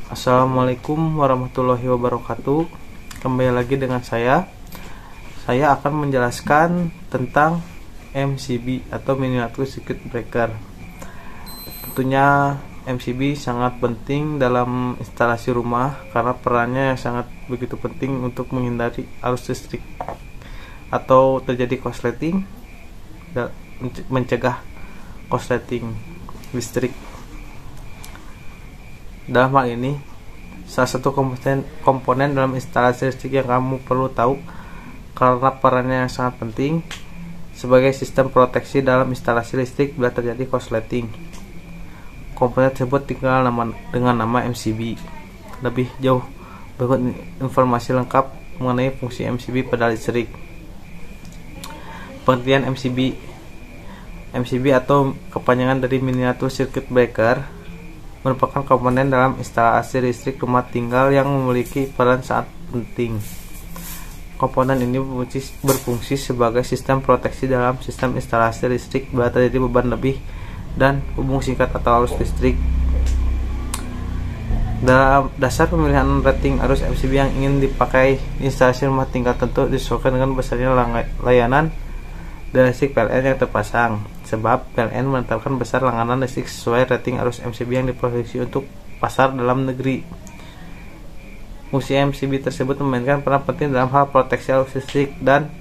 Assalamualaikum warahmatullahi wabarakatuh. Kembali lagi dengan saya. Saya akan menjelaskan tentang MCB atau Miniature Circuit Breaker. Tentunya MCB sangat penting dalam instalasi rumah karena perannya sangat begitu penting untuk menghindari arus listrik atau terjadi korsleting, mencegah korsleting listrik. Dalam hal ini, salah satu komponen dalam instalasi listrik yang kamu perlu tahu karena perannya yang sangat penting sebagai sistem proteksi dalam instalasi listrik bila terjadi korsleting. Komponen tersebut dikenal dengan nama MCB. Lebih jauh, berikut informasi lengkap mengenai fungsi MCB pada listrik. Pengertian MCB. MCB atau kepanjangan dari Miniature Circuit Breaker merupakan komponen dalam instalasi listrik rumah tinggal yang memiliki peran sangat penting. Komponen ini berfungsi sebagai sistem proteksi dalam sistem instalasi listrik bila terjadi beban lebih dan hubung singkat atau arus listrik. Dalam dasar pemilihan rating arus MCB yang ingin dipakai di instalasi rumah tinggal tentu disesuaikan dengan besarnya layanan dan listrik PLN yang terpasang, sebab PLN menetapkan besar langganan listrik sesuai rating arus MCB yang diproduksi untuk pasar dalam negeri. Fungsi MCB tersebut memainkan peran penting dalam hal proteksi arus listrik dan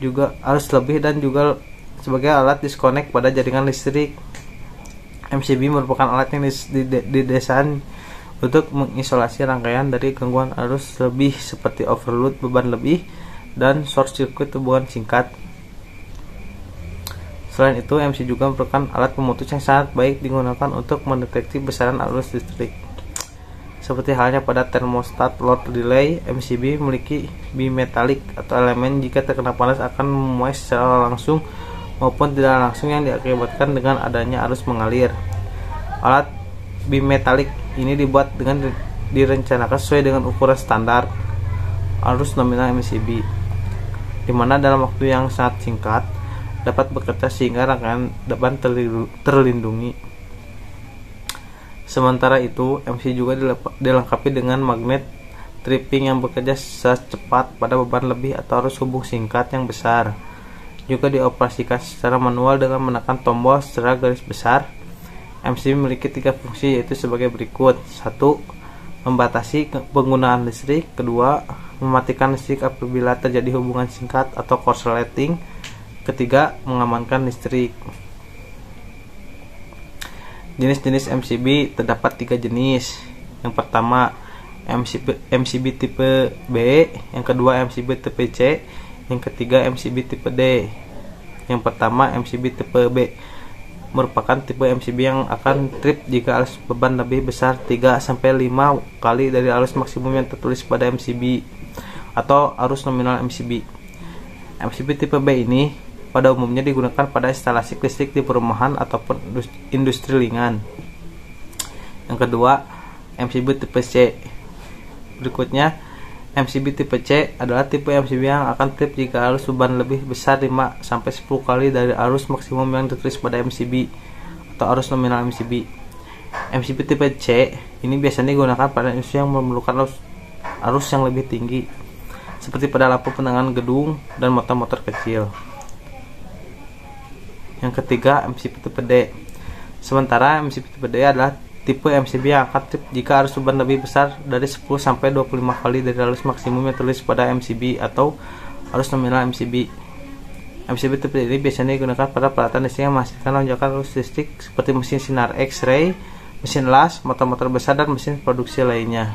juga arus lebih dan juga sebagai alat disconnect pada jaringan listrik. MCB merupakan alat yang didesain untuk mengisolasi rangkaian dari gangguan arus lebih seperti overload beban lebih dan short circuit hubungan singkat. Selain itu, MC juga merupakan alat pemutus yang sangat baik digunakan untuk mendeteksi besaran arus listrik. Seperti halnya pada termostat load relay, MCB memiliki bimetalik atau elemen jika terkena panas akan memuai secara langsung maupun tidak langsung yang diakibatkan dengan adanya arus mengalir. Alat bimetalik ini dibuat dengan direncanakan sesuai dengan ukuran standar arus nominal MCB, di mana dalam waktu yang sangat singkat dapat bekerja sehingga rangkaian depan terlindungi. Sementara itu, MC juga dilengkapi dengan magnet tripping yang bekerja secepat pada beban lebih atau arus hubung singkat yang besar. Juga dioperasikan secara manual dengan menekan tombol secara garis besar. MC memiliki 3 fungsi, yaitu sebagai berikut. 1. Membatasi penggunaan listrik. 2. Mematikan listrik apabila terjadi hubungan singkat atau korsleting. 3. Mengamankan listrik. Jenis-jenis MCB terdapat 3 jenis. Yang pertama MCB tipe B, yang kedua MCB tipe C, yang ketiga MCB tipe D. Yang pertama MCB tipe B merupakan tipe MCB yang akan trip jika arus beban lebih besar 3-5 kali dari arus maksimum yang tertulis pada MCB atau arus nominal MCB. MCB tipe B ini pada umumnya digunakan pada instalasi listrik di perumahan ataupun industri ringan. Yang kedua, MCB tipe C. Berikutnya, MCB tipe C adalah tipe MCB yang akan trip jika arus beban lebih besar 5-10 kali dari arus maksimum yang ditulis pada MCB atau arus nominal MCB. MCB tipe C ini biasanya digunakan pada industri yang memerlukan arus yang lebih tinggi, seperti pada lampu penerangan gedung dan motor-motor kecil. Yang ketiga, MCB tipe D. Sementara MCB tipe D adalah tipe MCB yang akan trip jika arus beban lebih besar dari 10-25 kali dari arus maksimum yang tertulis pada MCB atau arus nominal MCB. MCB tipe D ini biasanya digunakan pada peralatan listrik yang menghasilkan lonjakan arus listrik seperti mesin sinar X-ray, mesin las, motor-motor besar, dan mesin produksi lainnya.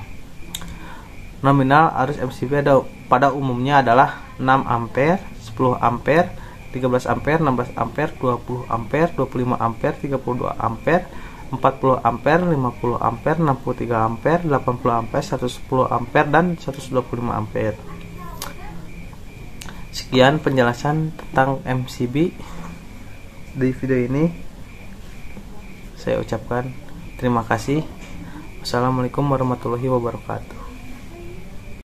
Nominal arus MCB pada umumnya adalah 6 ampere, 10 ampere, 13 ampere, 16 ampere, 20 ampere, 25 ampere, 32 ampere, 40 ampere, 50 ampere, 63 ampere, 80 ampere, 110 ampere, dan 125 ampere. Sekian penjelasan tentang MCB di video ini. Saya ucapkan terima kasih. Wassalamualaikum warahmatullahi wabarakatuh.